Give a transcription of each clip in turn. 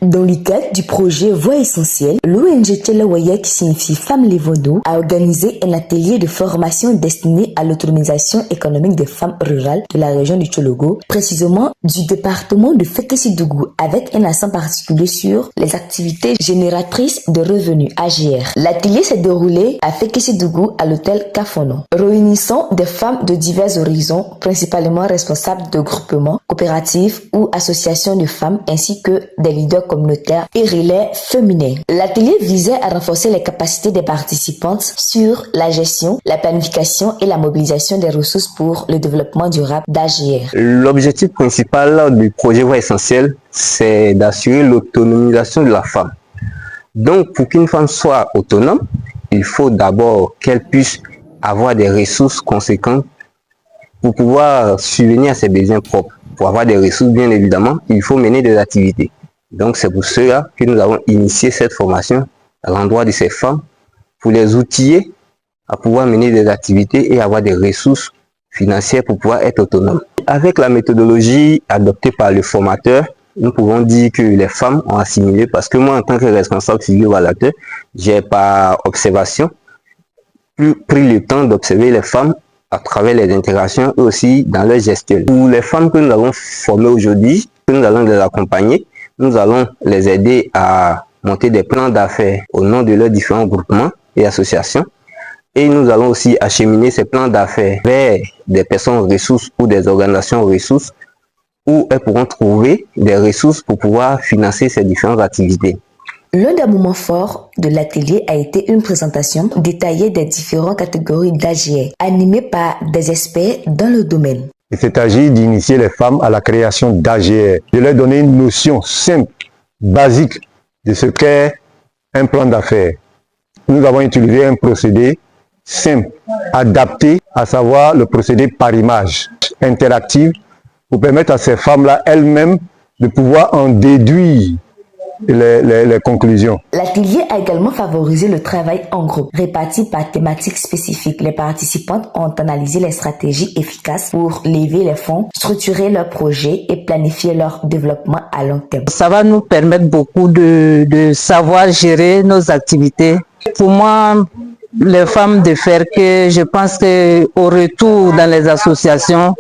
Dans le cadre du projet Voix essentielle, l'ONG Tchelawaya, qui signifie Femmes Levono, a organisé un atelier de formation destiné à l'autonomisation économique des femmes rurales de la région du Tchologo, précisément du département de Fekesi-Dougou, avec un accent particulier sur les activités génératrices de revenus AGR. L'atelier s'est déroulé à Fekesi-Dougou à l'hôtel Kafono, réunissant des femmes de divers horizons, principalement responsables de groupements, coopératives ou associations de femmes, ainsi que des leaders communautaires et relais féminins. L'atelier visait à renforcer les capacités des participantes sur la gestion, la planification et la mobilisation des ressources pour le développement durable d'AGR. L'objectif principal du projet Voix essentielle, c'est d'assurer l'autonomisation de la femme. Donc, pour qu'une femme soit autonome, il faut d'abord qu'elle puisse avoir des ressources conséquentes pour pouvoir subvenir à ses besoins propres. Pour avoir des ressources, bien évidemment, il faut mener des activités. Donc, c'est pour cela que nous avons initié cette formation à l'endroit de ces femmes pour les outiller à pouvoir mener des activités et avoir des ressources financières pour pouvoir être autonomes. Avec la méthodologie adoptée par le formateur, nous pouvons dire que les femmes ont assimilé, parce que moi, en tant que responsable civil évaluateur, j'ai par observation pris le temps d'observer les femmes à travers les interactions et aussi dans leur gestion. Pour les femmes que nous allons former aujourd'hui, que nous allons les accompagner, nous allons les aider à monter des plans d'affaires au nom de leurs différents groupements et associations. Et nous allons aussi acheminer ces plans d'affaires vers des personnes ressources ou des organisations ressources où elles pourront trouver des ressources pour pouvoir financer ces différentes activités. L'un des moments forts de l'atelier a été une présentation détaillée des différentes catégories d'AGR, animée par des experts dans le domaine. Il s'agit d'initier les femmes à la création d'AGR, de leur donner une notion simple, basique de ce qu'est un plan d'affaires. Nous avons utilisé un procédé simple, adapté, à savoir le procédé par image, interactif, pour permettre à ces femmes-là elles-mêmes de pouvoir en déduire les conclusions. L'atelier a également favorisé le travail en groupe, réparti par thématiques spécifiques. Les participantes ont analysé les stratégies efficaces pour lever les fonds, structurer leurs projets et planifier leur développement à long terme. Ça va nous permettre beaucoup de savoir gérer nos activités. Pour moi, les femmes de faire que je pense qu'au retour dans les associations,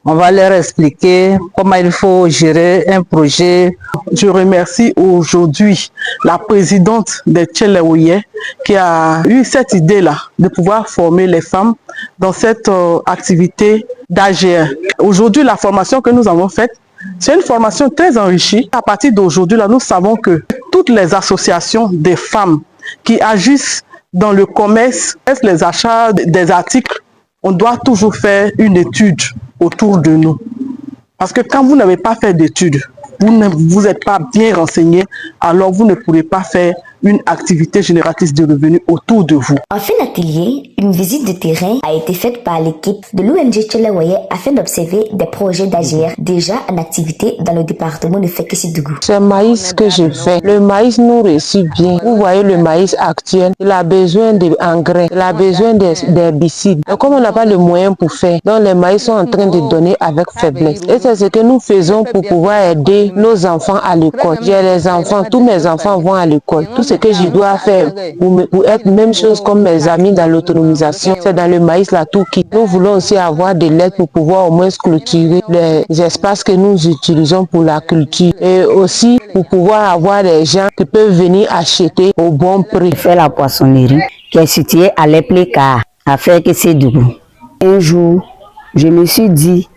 on va leur expliquer comment il faut gérer un projet. Je remercie aujourd'hui la présidente de Tchelawaya qui a eu cette idée-là de pouvoir former les femmes dans cette activité d'AGR. Aujourd'hui, la formation que nous avons faite, c'est une formation très enrichie. À partir d'aujourd'hui, là, nous savons que toutes les associations des femmes qui agissent dans le commerce, les achats des articles, on doit toujours faire une étude autour de nous. Parce que quand vous n'avez pas fait d'études, vous n'êtes pas bien renseigné, alors vous ne pourrez pas faire une activité génératrice de revenus autour de vous. En fin d'atelier, une visite de terrain a été faite par l'équipe de l'ONG Tchelawaya afin d'observer des projets d'AGR déjà en activité dans le département de Fekesi-Dougou. C'est le maïs que je fais. Le maïs nous réussit bien. Vous voyez le maïs actuel, il a besoin d'engrais, il a besoin d'herbicides. Et comme on n'a pas le moyen pour faire, donc les maïs sont en train de donner avec faiblesse. Et c'est ce que nous faisons pour pouvoir aider nos enfants à l'école. J'ai les enfants, tous mes enfants vont à l'école. Tout ce que je dois faire pour être même chose comme mes amis dans l'autonomisation, c'est dans le maïs là tout qui. Nous voulons aussi avoir de l'aide pour pouvoir au moins clôturer les espaces que nous utilisons pour la culture et aussi pour pouvoir avoir des gens qui peuvent venir acheter au bon prix. Je fais la poissonnerie qui est située à l'Epleka, à Fekesi-Dougou. Un jour, je me suis dit,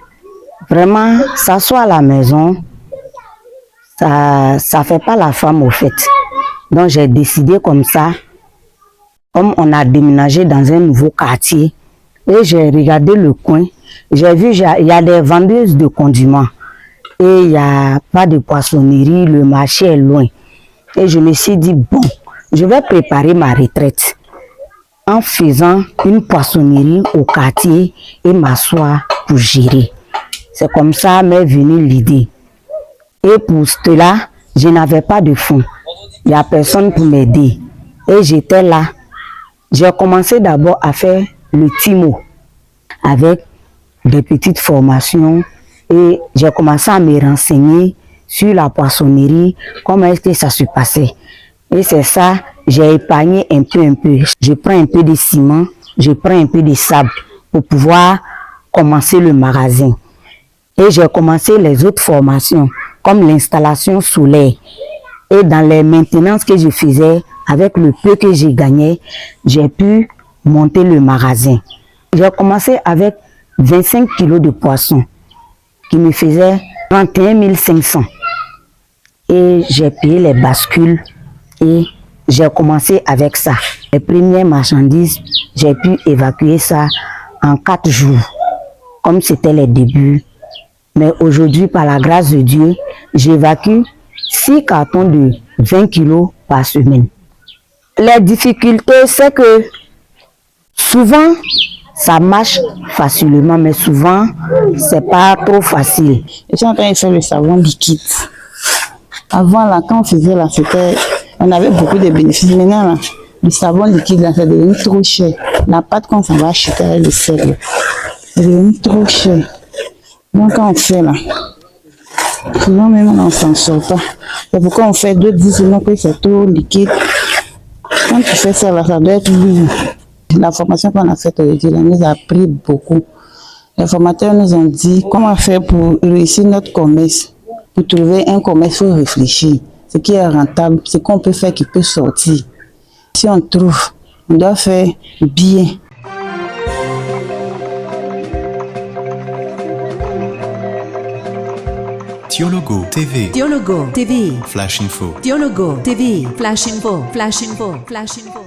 vraiment, s'asseoir à la maison, ça fait pas la femme au fait. Donc j'ai décidé comme ça, comme on a déménagé dans un nouveau quartier, et j'ai regardé le coin, j'ai vu il y a des vendeuses de condiments, et il n'y a pas de poissonnerie, le marché est loin. Et je me suis dit, bon, je vais préparer ma retraite en faisant une poissonnerie au quartier et m'asseoir pour gérer. C'est comme ça m'est venue l'idée. Et pour cela, je n'avais pas de fonds. Il n'y a personne pour m'aider. Et j'étais là. J'ai commencé d'abord à faire le TIMO avec des petites formations. Et j'ai commencé à me renseigner sur la poissonnerie, comment est-ce que ça se passait. Et c'est ça, j'ai épargné un peu. Je prends un peu de ciment, je prends un peu de sable pour pouvoir commencer le magasin. Et j'ai commencé les autres formations, comme l'installation solaire. Et dans les maintenances que je faisais, avec le peu que j'ai gagné, j'ai pu monter le magasin. J'ai commencé avec 25 kilos de poissons, qui me faisaient 31 500. Et j'ai payé les bascules et j'ai commencé avec ça. Les premières marchandises, j'ai pu évacuer ça en 4 jours, comme c'était les débuts. Mais aujourd'hui, par la grâce de Dieu, j'évacue 6 cartons de 20 kilos par semaine. Les difficultés, c'est que souvent, ça marche facilement, mais souvent, c'est pas trop facile. Je suis en train de faire le savon liquide. Avant, là, quand on faisait là, on avait beaucoup de bénéfices. Maintenant, là, le savon liquide, là, c'est devenu trop cher. La pâte qu'on s'en va acheter avec le sel, c'est devenu trop cher. Donc, quand on fait là, souvent même on s'en sort pas. C'est pourquoi on fait 2-10 semaines que c'est trop liquide. Quand tu fais ça là, ça doit être lourd. La formation qu'on a faite aujourd'hui, elle nous a appris beaucoup. Les formateurs nous ont dit comment faire pour réussir notre commerce. Pour trouver un commerce, il faut réfléchir. Ce qui est rentable, ce qu'on peut faire qui peut sortir. Si on trouve, on doit faire bien. Dialogo TV. Dialogo TV. Flash Info. Dialogo TV. Flash Info. Flash Info. Flash Info.